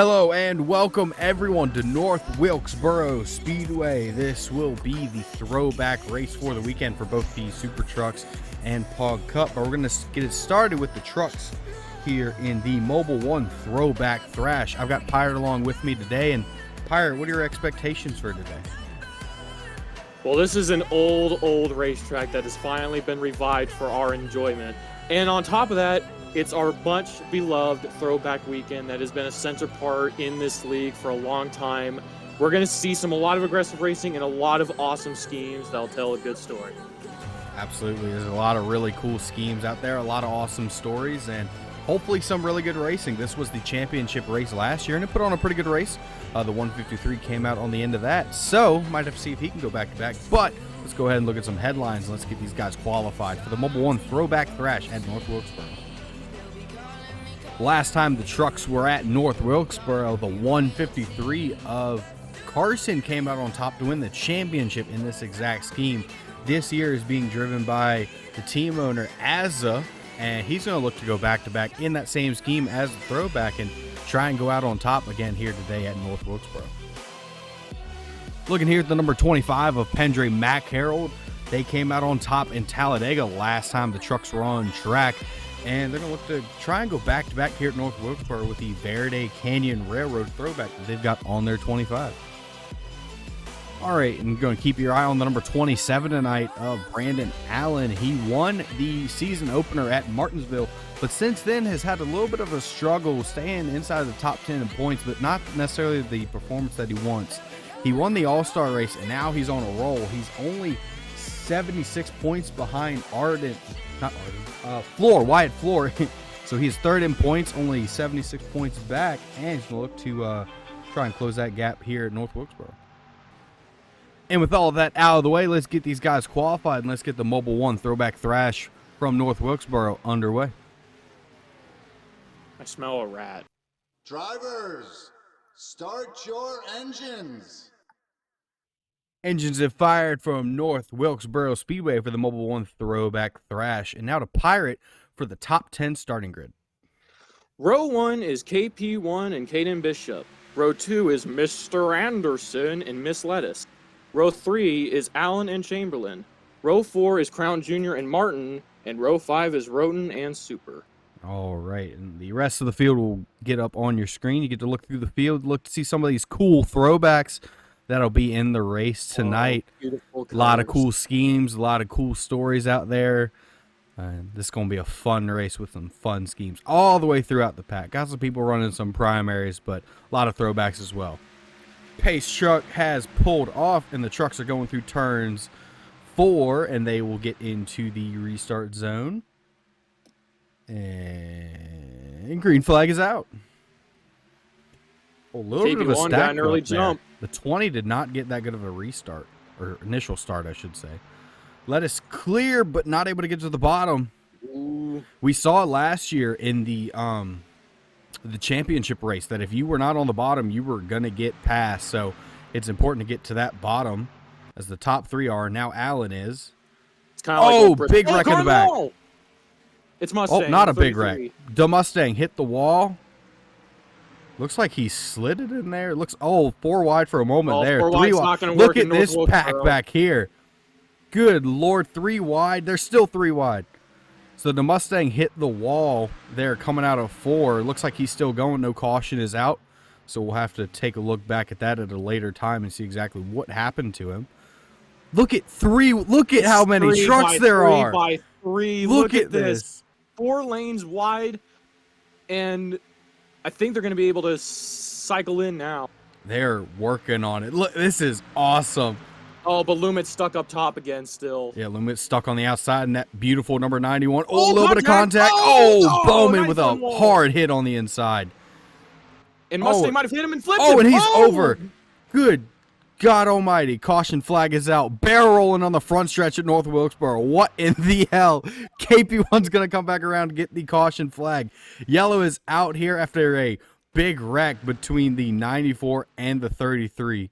Hello and welcome everyone to North Wilkesboro Speedway. This will be the throwback race for the weekend for both the SuperTrucks and POG Cup. But we're going to get it started with the trucks here in the Mobil 1 Throwback Thrash. I've got Pirate along with me today. And Pirate, what are your expectations for today? Well, this is an old racetrack that has finally been revived for our enjoyment. And on top of that, it's our much beloved throwback weekend that has been a center part in this league for a long time. We're going to see a lot of aggressive racing and a lot of awesome schemes that'll tell a good story. Absolutely. There's a lot of really cool schemes out there, a lot of awesome stories, and hopefully some really good racing. This was the championship race last year, and it put on a pretty good race. The 153 came out on the end of that, so might have to see if he can go back-to-back. But let's go ahead and look at some headlines, and let's get these guys qualified for the Mobil 1 Throwback Thrash at North Wilkesboro. Last time the trucks were at North Wilkesboro, the 153 of Carson came out on top to win the championship in this exact scheme. This year is being driven by the team owner, Azza, and he's going to look to go back-to-back in that same scheme as the throwback and try and go out on top again here today at North Wilkesboro. Looking here at the number 25 of Pendray Mac Harold. They came out on top in Talladega last time the trucks were on track. And they're going to look to try and go back-to-back here at North Wilkesboro with the Verde Canyon Railroad throwback that they've got on their 25. All right, and you're going to keep your eye on the number 27 tonight of Brandon Allen. He won the season opener at Martinsville, but since then has had a little bit of a struggle staying inside the top 10 in points, but not necessarily the performance that he wants. He won the All-Star race, and now he's on a roll. He's only 76 points behind Wyatt Floor. So he's third in points, only 76 points back, and he's going to look to try and close that gap here at North Wilkesboro. And with all of that out of the way, let's get these guys qualified, and let's get the Mobil 1 Throwback Thrash from North Wilkesboro underway. I smell a rat. Drivers, start your engines. Engines have fired from North Wilkesboro Speedway for the Mobil 1 Throwback Thrash. And now to Pirate for the top 10 starting grid. Row 1 is KP1 and Caden Bishop. Row 2 is Mr. Anderson and Miss Lettuce. Row 3 is Allen and Chamberlain. Row 4 is Crown Jr. and Martin. And row 5 is Roten and Super. All right, and the rest of the field will get up on your screen. You get to look through the field, look to see some of these cool throwbacks that'll be in the race tonight. A lot of cool schemes, a lot of cool stories out there. This is going to be a fun race with some fun schemes all the way throughout the pack. Got some people running some primaries, but a lot of throwbacks as well. Pace truck has pulled off, and the trucks are going through turns 4, and they will get into the restart zone. And green flag is out. A little bit of a stack early jump. The 20 did not get that good of a restart, or initial start, I should say. Lettuce clear, but not able to get to the bottom. Ooh. We saw last year in the championship race that if you were not on the bottom, you were going to get past. So it's important to get to that bottom, as the top 3 are. Now Allen is. It's kind of like big wreck in the back. It's Mustang. Oh, not a big wreck. The Mustang hit the wall. Looks like he slid it in there. It looks 4 wide for a moment there. 3 wide. Look at this pack back here. Good Lord, 3 wide. There's still 3 wide. So the Mustang hit the wall there coming out of 4. It looks like he's still going. No caution is out. So we'll have to take a look back at that at a later time and see exactly what happened to him. Look at 3. Look at how many trucks there are. 3 by 3. Look at this. 4 lanes wide, and I think they're going to be able to cycle in now. They're working on it. Look, this is awesome. Oh, but Lumet's stuck up top again still. Yeah, Lumet's stuck on the outside, and that beautiful number 91. A little bit of contact. Bowman with a hard hit on the inside. And Mustang might have hit him and flipped him. And he's over. Good God almighty. Caution flag is out. Barrel rolling on the front stretch at North Wilkesboro. What in the hell? KP1's going to come back around and get the caution flag. Yellow is out here after a big wreck between the 94 and the 33.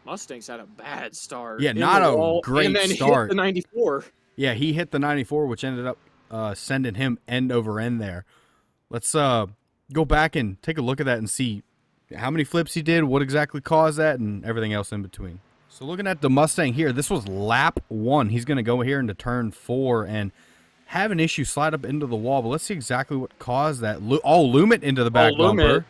Mustang's had a bad start. Yeah, not a great and then start. Hit the 94. Yeah, he hit the 94, which ended up sending him end over end there. Let's go back and take a look at that and see how many flips he did, what exactly caused that, and everything else in between. So looking at the Mustang here, this was lap 1. He's going to go here into turn 4 and have an issue slide up into the wall, but let's see exactly what caused that. Lumet into the back bumper.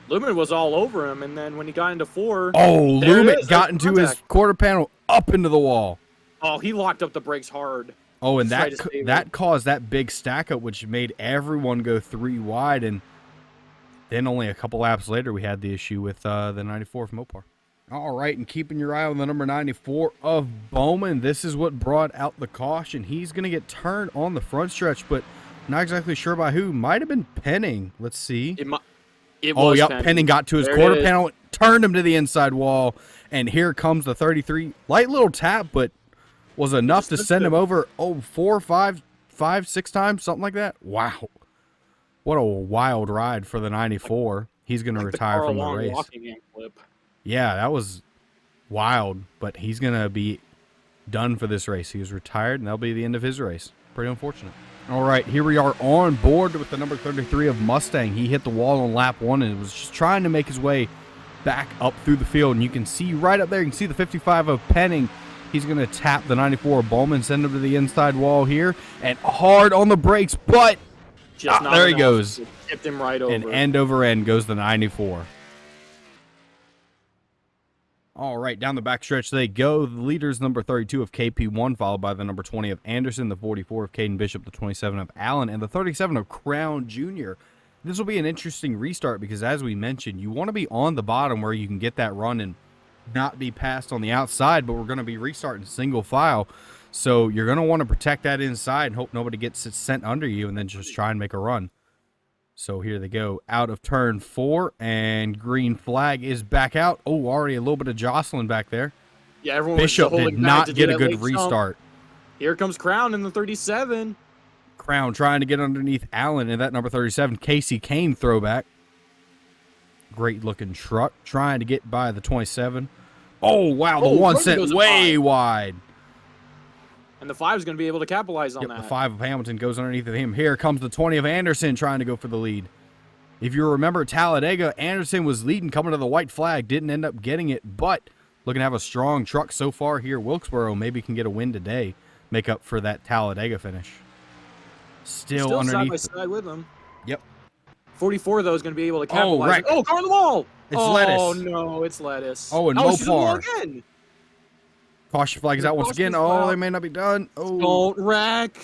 Lumet was all over him, and then when he got into 4... Oh, Lumet got into his quarter panel up into the wall. Oh, he locked up the brakes hard. Oh, and that caused that big stack up, which made everyone go 3 wide, and then only a couple laps later, we had the issue with the 94 from Mopar. All right, and keeping your eye on the number 94 of Bowman, this is what brought out the caution. He's going to get turned on the front stretch, but not exactly sure by who. Might have been Penning. Let's see. Penning got to his quarter panel, turned him to the inside wall, and here comes the 33. Light little tap, but was enough to send him over 4, 5, 6 times, something like that. Wow. What a wild ride for the 94. He's going to retire from the race. Yeah, that was wild, but he's going to be done for this race. He was retired, and that'll be the end of his race. Pretty unfortunate. All right, here we are on board with the number 33 of Mustang. He hit the wall on lap 1 and was just trying to make his way back up through the field. And you can see right up there, you can see the 55 of Penning. He's going to tap the 94 of Bowman, send him to the inside wall here, and hard on the brakes, but there he goes. It tipped him right over. And end over end goes the 94. All right, down the backstretch they go. The leader's number 32 of KP1, followed by the number 20 of Anderson, the 44 of Caden Bishop, the 27 of Allen, and the 37 of Crown Jr. This will be an interesting restart because, as we mentioned, you want to be on the bottom where you can get that run and not be passed on the outside, but we're going to be restarting single file. So you're going to want to protect that inside and hope nobody gets sent under you and then just try and make a run. So here they go out of turn 4, and green flag is back out. Oh, already a little bit of jostling back there. Yeah, everyone Bishop did not get a good restart. Here comes Crown in the 37. Crown trying to get underneath Allen in that number 37. Casey Kane throwback. Great looking truck trying to get by the 27. Oh, wow, the 1 sent way wide. And the 5 is going to be able to capitalize on that. The 5 of Hamilton goes underneath of him. Here comes the 20 of Anderson trying to go for the lead. If you remember Talladega, Anderson was leading coming to the white flag. Didn't end up getting it, but looking to have a strong truck so far here. Wilkesboro maybe can get a win today. Make up for that Talladega finish. Still underneath. Side by side with them. Yep. 44, though, is going to be able to capitalize. Oh, car on the wall. It's Lettuce. Oh, no, it's Lettuce. Oh, and Mopar. She's on the wall again. Caution flag is out once again. Oh, they may not be done. Oh. Don't wreck.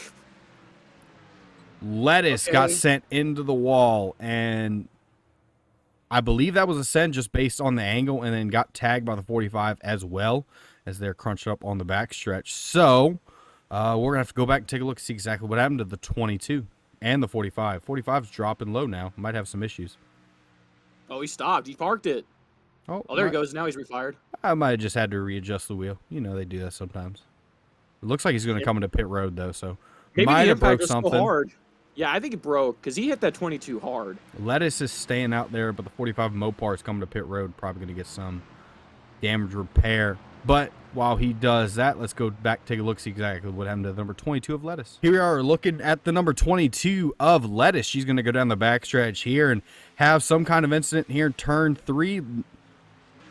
Lettuce got sent into the wall, and I believe that was a send just based on the angle, and then got tagged by the 45 as well as they're crunched up on the backstretch. So we're going to have to go back and take a look and see exactly what happened to the 22 and the 45. 45's dropping low now. Might have some issues. Oh, he stopped. He parked it. Oh, there he goes. Now he's refired. I might have just had to readjust the wheel. You know, they do that sometimes. It looks like he's going to come into pit road, though, so maybe might the have broke impact was something. so hard. Yeah, I think it broke because he hit that 22 hard. Lettuce is staying out there, but the 45 Mopar is coming to pit road. Probably going to get some damage repair. But while he does that, let's go back, take a look, see exactly what happened to the number 22 of Lettuce. Here we are looking at the number 22 of Lettuce. She's going to go down the backstretch here and have some kind of incident here in turn 3.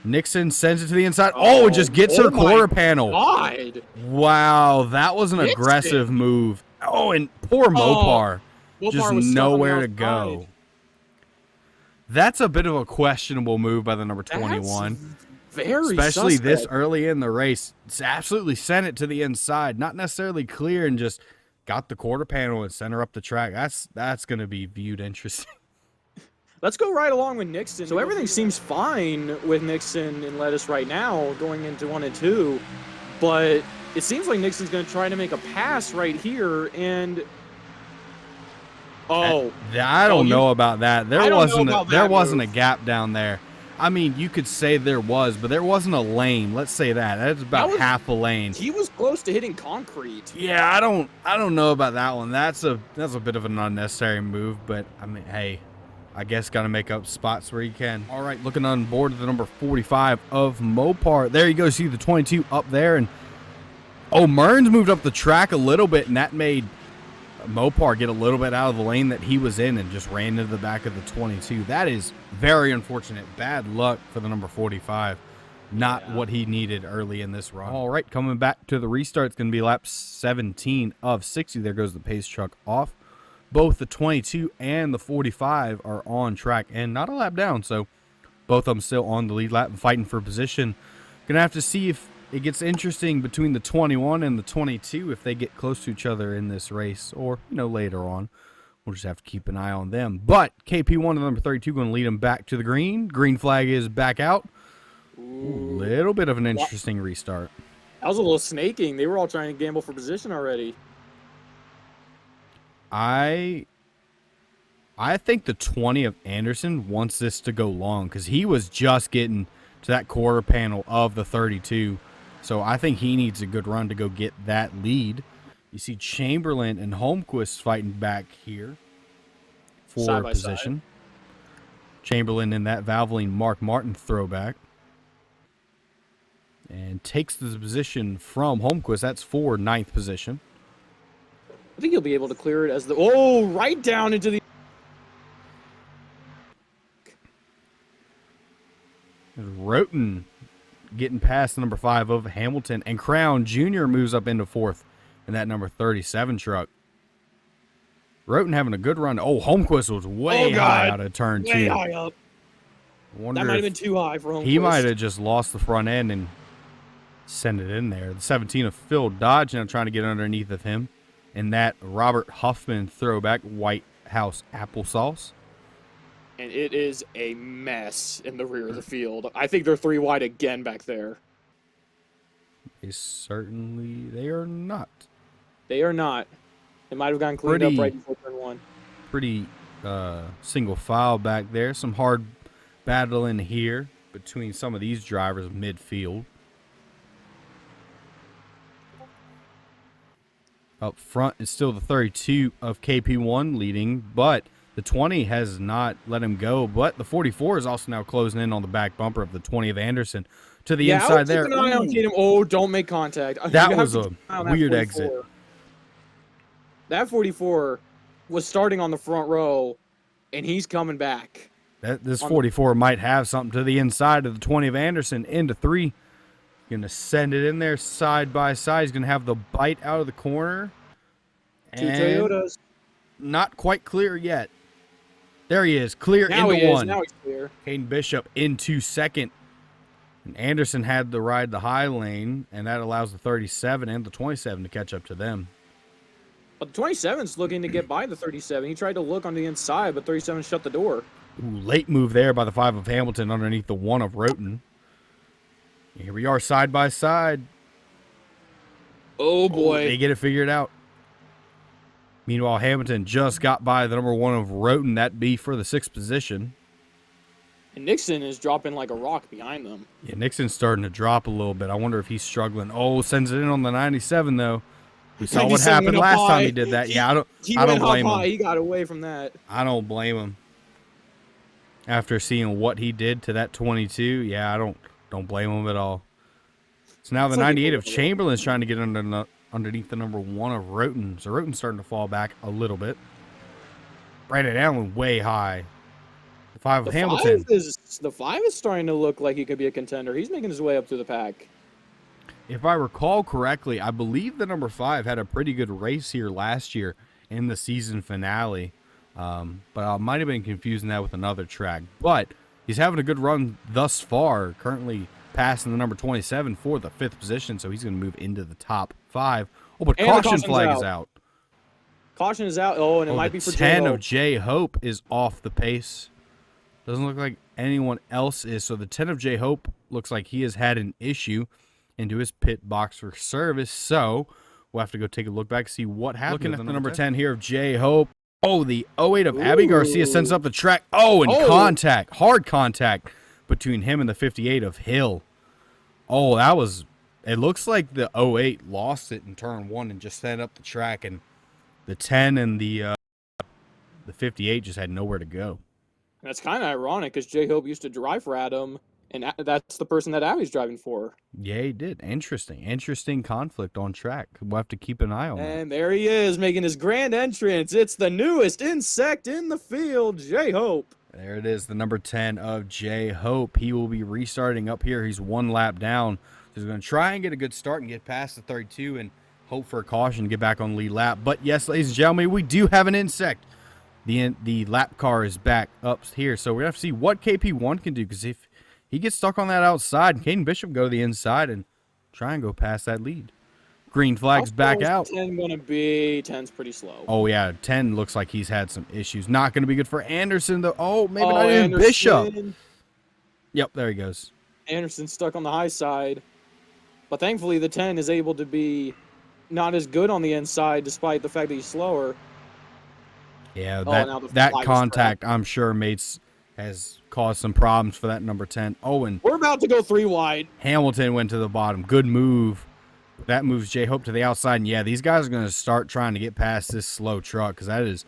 Nixon sends it to the inside. Oh, it just gets her quarter panel. God. Wow, that was an aggressive move. Oh, and poor Mopar. Just nowhere to go. That's a bit of a questionable move by the number 21. Especially suspect. This early in the race. It's absolutely sent it to the inside. Not necessarily clear, and just got the quarter panel and sent her up the track. That's going to be viewed interesting. Let's go right along with Nixon. So everything seems fine with Nixon and Lettuce right now going into 1 and 2. But it seems like Nixon's going to try to make a pass right here. And I don't know about that. There wasn't a gap down there. I mean, you could say there was, but there wasn't a lane. Let's say that. That's about half a lane. He was close to hitting concrete. Yeah, I don't know about that one. That's a bit of an unnecessary move, but I mean, hey, I guess got to make up spots where you can. All right, looking on board to the number 45 of Mopar. There you go. See the 22 up there. And, Mearns moved up the track a little bit, and that made Mopar get a little bit out of the lane that he was in and just ran into the back of the 22. That is very unfortunate. Bad luck for the number 45. Not what he needed early in this run. All right, coming back to the restart, it's going to be lap 17 of 60. There goes the pace truck off. Both the 22 and the 45 are on track and not a lap down, so both of them still on the lead lap and fighting for position. Going to have to see if it gets interesting between the 21 and the 22 if they get close to each other in this race or, later on. We'll just have to keep an eye on them. But KP1 and number 32 going to lead them back to the green. Green flag is back out. Ooh, little bit of an interesting restart. That was a little snaking. They were all trying to gamble for position already. I think the 20 of Anderson wants this to go long because he was just getting to that quarter panel of the 32. So I think he needs a good run to go get that lead. You see Chamberlain and Holmquist fighting back here for position. Chamberlain in that Valvoline Mark Martin throwback. And takes the position from Holmquist. That's for 9th position. I think he'll be able to clear it as the... Oh, right down into the... Roten getting past the number 5 of Hamilton. And Crown Jr. moves up into 4th in that number 37 truck. Roten having a good run. Oh, Holmquist was way high out of turn 2. Way high up. That might have been too high for Holmquist. He might have just lost the front end and send it in there. The 17 of Phil Dodge now trying to get underneath of him. And that Robert Huffman throwback, White House applesauce. And it is a mess in the rear of the field. I think they're 3 wide again back there. They are not. They are not. They might have gotten cleaned up right before turn 1. Pretty single file back there. Some hard battling here between some of these drivers midfield. Up front is still the 32 of KP1 leading, but the 20 has not let him go. But the 44 is also now closing in on the back bumper of the 20 of Anderson to the inside there. Keep an eye on Tatum. Oh, don't make contact. That was a weird exit. That 44 was starting on the front row, and he's coming back. This 44 might have something to the inside of the 20 of Anderson into 3. Going to send it in there side by side. He's going to have the bite out of the corner. 2 Toyotas. Not quite clear yet. There he is. Clear now into 1. Now he's clear. Caden Bishop into 2nd. And Anderson had to ride the high lane, and that allows the 37 and the 27 to catch up to them. But the 27's looking to get by the 37. He tried to look on the inside, but 37 shut the door. Ooh, late move there by the 5 of Hamilton underneath the 1 of Roten. Here we are side by side. Oh, boy. They get it figured out. Meanwhile, Hamilton just got by the number 1 of Roten. That'd be for the 6th position. And Nixon is dropping like a rock behind them. Yeah, Nixon's starting to drop a little bit. I wonder if he's struggling. Oh, sends it in on the 97, though. We saw what happened last time he did that. Yeah, I don't blame him. He got away from that. I don't blame him. After seeing what he did to that 22, yeah, I don't blame him at all. So now the 98 of Chamberlain's trying to get underneath the number 1 of Roten. So Roten's starting to fall back a little bit. Brandon Allen way high. The 5 of Hamilton. The 5 is starting to look like he could be a contender. He's making his way up through the pack. If I recall correctly, I believe the number 5 had a pretty good race here last year in the season finale. But I might have been confusing that with another track. But he's having a good run thus far, currently passing the number 27 for the 5th position, so he's going to move into the top 5. Oh, but caution flag is out. Caution is out. Oh, and it might be for 10 of J Hope is off the pace. Doesn't look like anyone else is. So the 10 of J Hope looks like he has had an issue into his pit box for service. So we'll have to go take a look back, see what happened. Looking at the number 10 here of J Hope. Oh, the 08 of Abby Garcia sends up the track. Oh, and contact, hard contact between him and the 58 of Hill. Oh, that was, it looks like the 08 lost it in turn 1 and just set up the track, and the 10 and the 58 just had nowhere to go. That's kind of ironic because J Hope used to drive for Adam, And that's the person that Abby's driving for. Yeah, he did. Interesting conflict on track. We'll have to keep an eye on that. And there he is, making his grand entrance. It's the newest insect in the field, J-Hope. There it is, the number 10 of J-Hope. He will be restarting up here. He's 1 lap down. So he's going to try and get a good start and get past the 32 and hope for a caution to get back on the lead lap. But yes, ladies and gentlemen, we do have an insect. The lap car is back up here. So we're going to have to see what KP1 can do, because if he gets stuck on that outside, Caden Bishop go to the inside and try and go past that lead. Green flag's back out. 10 going to be? 10's pretty slow. Oh, yeah. 10 looks like he's had some issues. Not going to be good for Anderson, though. Oh, maybe not even Bishop. Yep, there he goes. Anderson's stuck on the high side. But thankfully, the 10 is able to be not as good on the inside, despite the fact that he's slower. Yeah, that contact, I'm sure, has caused some problems for that number 10. Oh, and we're about to go 3 wide. Hamilton went to the bottom. Good move. That moves J-Hope to the outside. And, yeah, these guys are going to start trying to get past this slow truck, because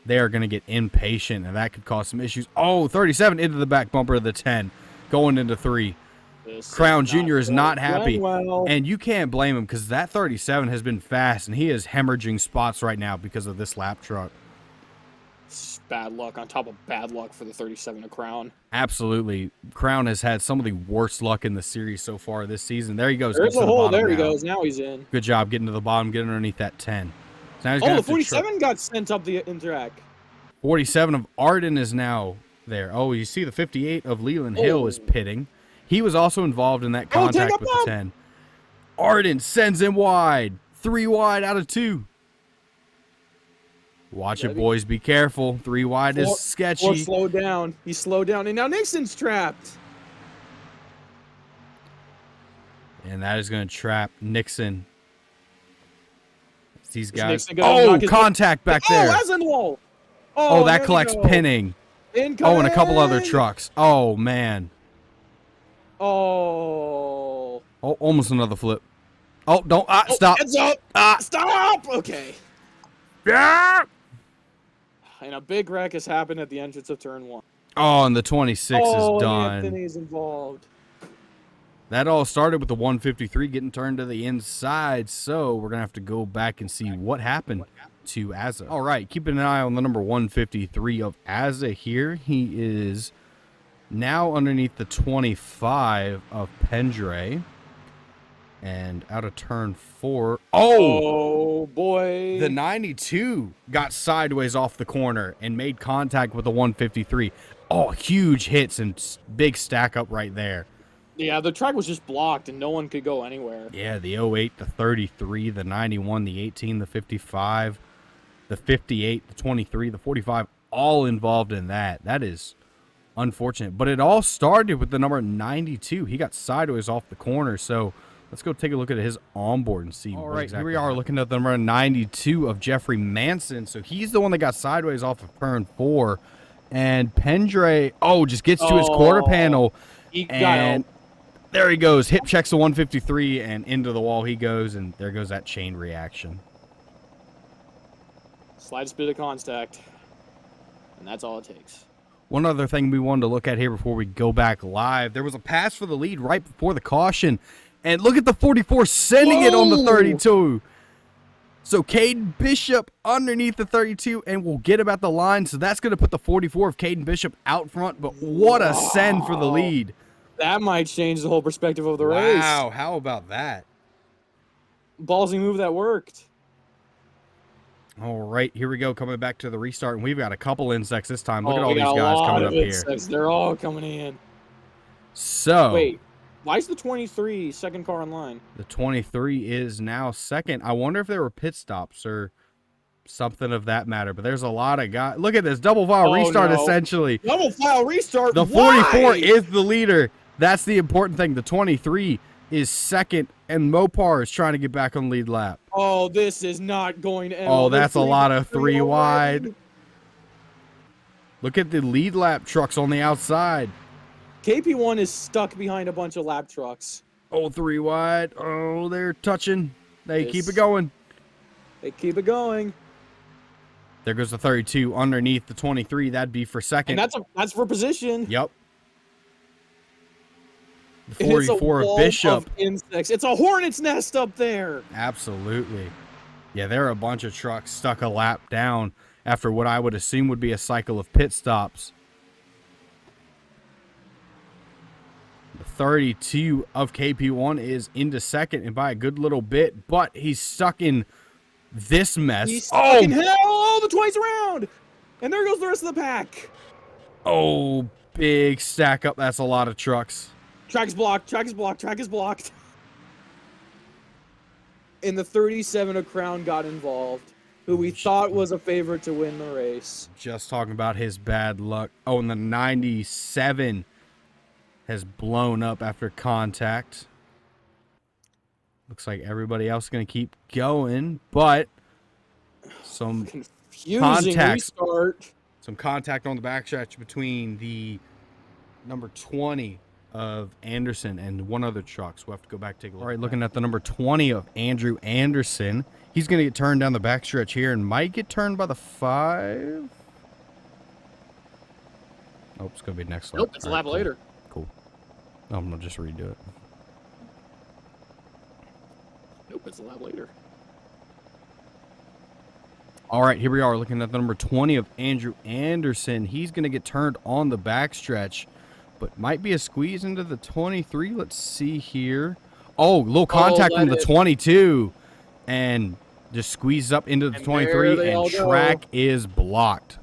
they are going to get impatient, and that could cause some issues. Oh, 37 into the back bumper of the 10, going into 3. Crown Jr. is not happy, and you can't blame him, because that 37 has been fast, and he is hemorrhaging spots right now because of this lap truck. It's bad luck on top of bad luck for the 37 of Crown. Absolutely. Crown has had some of the worst luck in the series so far this season. There he goes. There's a hole. There he goes. Now he's in. Good job getting to the bottom, getting underneath that 10. So now he's the 47 got sent up the in-track. 47 of Arden is now there. Oh, you see the 58 of Leland Hill is pitting. He was also involved in that contact with the 10. Arden sends him wide. 3 wide out of 2. Watch it, boys. Be careful. 3 wide is sketchy. Or slow down. He slowed down, and now Nixon's trapped. And that is going to trap Nixon. These guys. Contact back there. Oh, that's in the wall. Oh, that collects pinning. Incoming. Oh, and a couple other trucks. Oh, man. Oh. Oh, almost another flip. Oh, don't. Stop. Heads up. Stop. Okay. Yeah. And a big wreck has happened at the entrance of turn 1. Oh, and the 26 is done. Anthony's involved. That all started with the 153 getting turned to the inside, so we're going to have to go back and see what happened to Azza. All right, keeping an eye on the number 153 of Azza here. He is now underneath the 25 of Pendre. And out of turn 4. Oh, boy. The 92 got sideways off the corner and made contact with the 153. Oh, huge hits and big stack up right there. Yeah, the track was just blocked and no one could go anywhere. Yeah, the 08, the 33, the 91, the 18, the 55, the 58, the 23, the 45, all involved in that. That is unfortunate. But it all started with the number 92. He got sideways off the corner, so let's go take a look at his onboard and see. All right, here we are looking at the number 92 of Jeffrey Manson. So he's the one that got sideways off of turn 4. And Pendre, just gets to his quarter panel. And there he goes. Hip checks the 153 and into the wall he goes. And there goes that chain reaction. Slightest bit of contact. And that's all it takes. One other thing we wanted to look at here before we go back live. There was a pass for the lead right before the caution. And look at the 44 sending it on the 32. So Caden Bishop underneath the 32 and we'll get him at the line. So that's going to put the 44 of Caden Bishop out front. But what a send for the lead. That might change the whole perspective of the race. Wow, how about that? Ballsy move that worked. All right, here we go, coming back to the restart. And we've got a couple insects this time. Look at all these guys coming up here. They're all coming in. So. Wait. Why is the 23 second car in line? The 23 is now second. I wonder if there were pit stops or something of that matter. But there's a lot of guys. Look at this. Double file restart, essentially. Double file restart? The 44 is the leader. That's the important thing. The 23 is second, and Mopar is trying to get back on lead lap. Oh, this is not going to end. Oh, that's a lot of 3 wide. Look at the lead lap trucks on the outside. KP1 is stuck behind a bunch of lap trucks. Oh, 3 wide. Oh, they're touching. They keep it going. They keep it going. There goes the 32 underneath the 23. That'd be for second. And that's for position. Yep. The 44 of Bishop. Of insects. It's a hornet's nest up there. Absolutely. Yeah, there are a bunch of trucks stuck a lap down after what I would assume would be a cycle of pit stops. The 32 of KP1 is into second and by a good little bit, but he's stuck in this mess. He's stuck in hell. Oh, the twice around. And there goes the rest of the pack. Oh, big stack up. That's a lot of trucks. Track is blocked. Track is blocked. Track is blocked. And the 37 of Crown got involved, who we thought was a favorite to win the race. Just talking about his bad luck. Oh, and the 97 has blown up after contact. Looks like everybody else is going to keep going, but some confusing restart. Some contact on the backstretch between the number 20 of Anderson and one other truck. So we'll have to go back and take a look. All right, looking at the number 20 of Andrew Anderson. He's going to get turned down the backstretch here and might get turned by the 5. Oh, it's going to be next lap. Nope, it's a lap later. Cool. I'm going to just redo it. Nope, it's a lap later. All right, here we are looking at the number 20 of Andrew Anderson. He's going to get turned on the backstretch, but might be a squeeze into the 23. Let's see here. Oh, little contact from the 22 and just squeezes up into the 23 and track is blocked.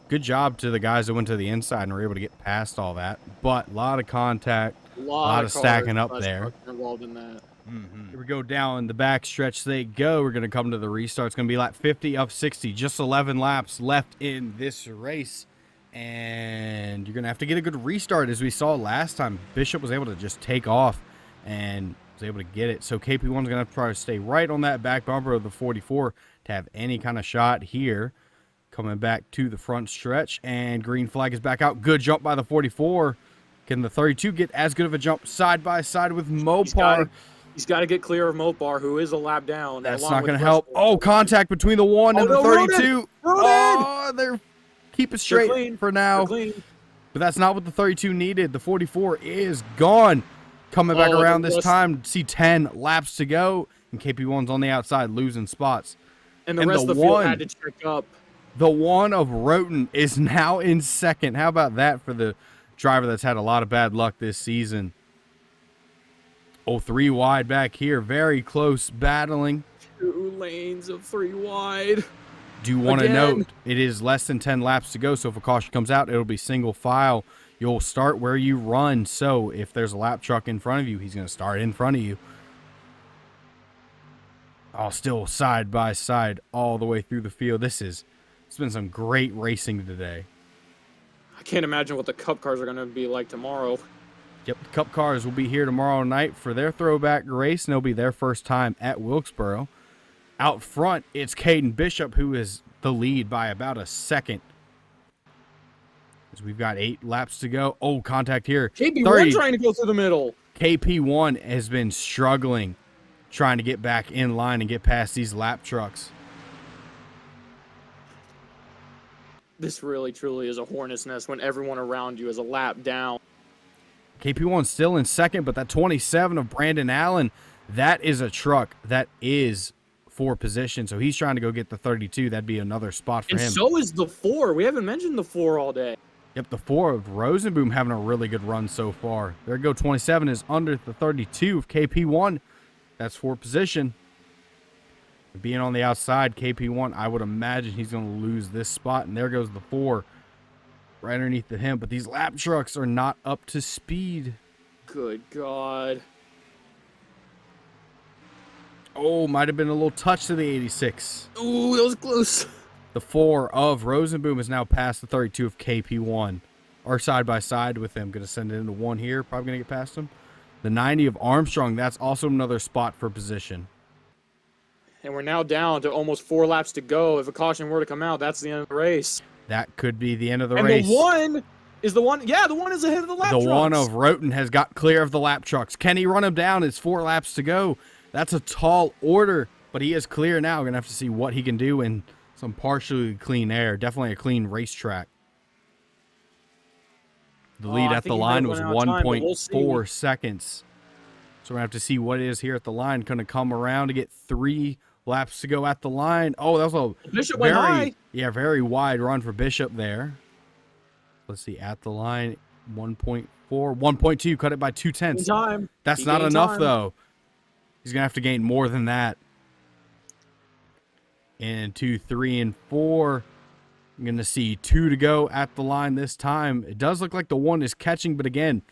Good job to the guys that went to the inside and were able to get past all that, but a lot of contact, a lot of stacking up there. Involved in that. Here we go down the back stretch they go. We're going to come to the restart. It's going to be lap 50 of 60. Just 11 laps left in this race. And you're going to have to get a good restart. As we saw last time, Bishop was able to just take off and was able to get it. So KP1's going to have to try to stay right on that back bumper of the 44 to have any kind of shot here. Coming back to the front stretch. And green flag is back out. Good jump by the 44. Can the 32 get as good of a jump side by side with Mopar? He's got to get clear of Mopar, who is a lap down. That's not going to help. Oh, contact between the 1 and the 32. Oh, they're keep it straight for now. But that's not what the 32 needed. The 44 is gone. Coming back around this time. See 10 laps to go. And KP1's on the outside losing spots. And the rest of the field had to check up. The 1 of Roten is now in second. How about that for the driver that's had a lot of bad luck this season? Oh, 3 wide back here. Very close battling. 2 lanes of 3 wide. Do you want to note it is less than 10 laps to go, so if a caution comes out, it'll be single file. You'll start where you run, so if there's a lap truck in front of you, he's going to start in front of you. Oh, still side by side all the way through the field. It's been some great racing today. I can't imagine what the Cup cars are going to be like tomorrow. Yep, the Cup cars will be here tomorrow night for their throwback race, and it'll be their first time at Wilkesboro. Out front, it's Caden Bishop, who is the lead by about a second. As we've got 8 laps to go. Oh, contact here. KP1 trying to go through the middle. KP1 has been struggling, trying to get back in line and get past these lap trucks. This really, truly is a hornet's nest when everyone around you is a lap down. KP1 still in second, but that 27 of Brandon Allen, that is a truck that is for position. So he's trying to go get the 32. That'd be another spot for him. And so is the 4. We haven't mentioned the 4 all day. Yep, the 4 of Rosenboom having a really good run so far. There you go, 27 is under the 32 of KP1. That's for position. Being on the outside, KP1, I would imagine he's going to lose this spot. And there goes the 4 right underneath the him. But these lap trucks are not up to speed. Good God. Oh, might have been a little touch to the 86. Ooh, that was close. The 4 of Rosenboom is now past the 32 of KP1. Or side by side with him. Going to send it into 1 here. Probably going to get past him. The 90 of Armstrong, that's also another spot for position. And we're now down to almost 4 laps to go. If a caution were to come out, that's the end of the race. That could be the end of the race. And the 1 is the one. Yeah, the 1 is ahead of the lap trucks. The 1 of Roten has got clear of the lap trucks. Can he run him down? It's 4 laps to go. That's a tall order, but he is clear now. We're going to have to see what he can do in some partially clean air. Definitely a clean racetrack. The lead I at think the he might line have was run out of time, but we'll 1.4 see. seconds. So we're going to have to see what it is here at the line. Going to come around to get 3 laps to go at the line. Oh, that was a Bishop went high. very wide run for Bishop there. Let's see, at the line, 1.4, 1.2, cut it by 0.2. Time. That's He not gained enough, time. though. He's going to have to gain more than that. And 2, 3, and 4. I'm going to see 2 to go at the line this time. It does look like the 1 is catching, but again,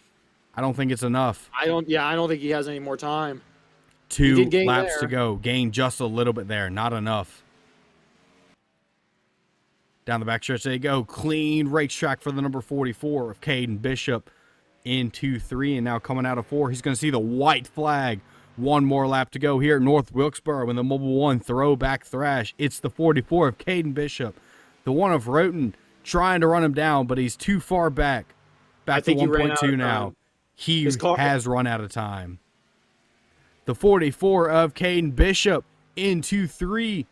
I don't think it's enough. I don't think he has any more time. 2 gain laps there. to go. Gain just a little bit there. Not enough. Down the backstretch they go. Clean racetrack for the number 44 of Caden Bishop in 2-3. And now coming out of 4, he's going to see the white flag. 1 more lap to go here at North Wilkesboro in the Mobil 1 Throwback Thrash. It's the 44 of Caden Bishop. The 1 of Roten trying to run him down, but he's too far back. Back to 1.2 now. He has run out of time. The 44 of Caden Bishop in 2-3.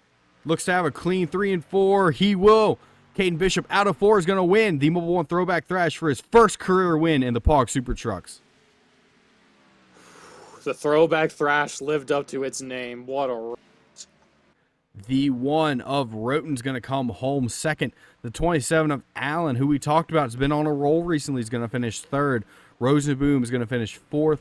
Looks to have a clean 3 and 4. He will. Caden Bishop out of 4 is going to win the Mobil 1 Throwback Thrash for his first career win in the POG SuperTrucks. The Throwback Thrash lived up to its name. What a... The 1 of Roten's going to come home second. The 27 of Allen, who we talked about, has been on a roll recently, is going to finish 3rd. Rosenboom is going to finish 4th.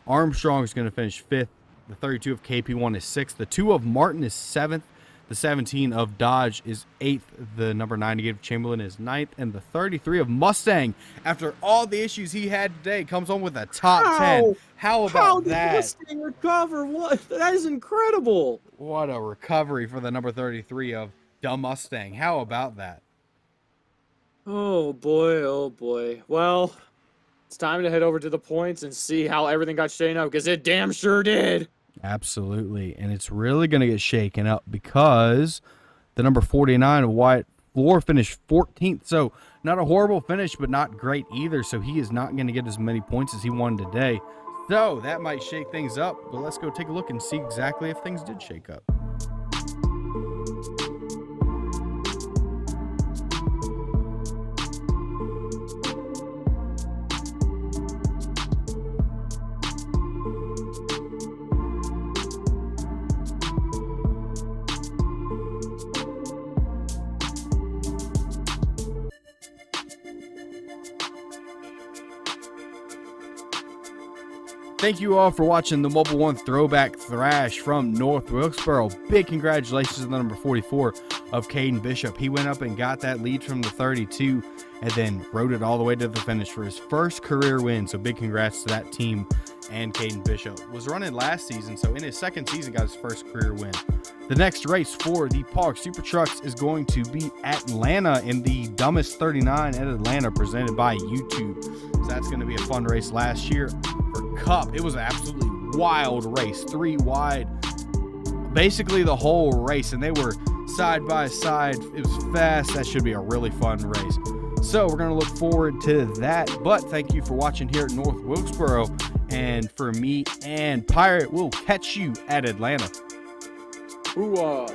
Armstrong is going to finish 5th. The 32 of KP1 is 6th. The 2 of Martin is 7th. The 17 of Dodge is 8th. The number 90 of Chamberlain is 9th. And the 33 of Mustang, after all the issues he had today, comes on with a top 10. How about that? How did Mustang recover? What? That is incredible. What a recovery for the number 33 of the Mustang. How about that? Oh, boy. Oh, boy. Well, it's time to head over to the points and see how everything got shaken up, because it damn sure did. Absolutely. And it's really going to get shaken up because the number 49 of Wyatt Floor finished 14th. So not a horrible finish, but not great either. So he is not going to get as many points as he wanted today. So that might shake things up. But let's go take a look and see exactly if things did shake up. Thank you all for watching the Mobil 1 Throwback Thrash from North Wilkesboro. Big congratulations to the number 44 of Caden Bishop. He went up and got that lead from the 32 and then rode it all the way to the finish for his first career win. So big congrats to that team and Caden Bishop. Was running last season, so in his second season got his first career win. The next race for the POG SuperTrucks is going to be Atlanta in the Dumbest 39 at Atlanta, presented by YouTube. So that's going to be a fun race. Last year for Cup, it was an absolutely wild race, 3 wide, basically the whole race, and they were side by side. It was fast. That should be a really fun race. So we're going to look forward to that. But thank you for watching here at North Wilkesboro. And for me and Pirate, we'll catch you at Atlanta. Ooh,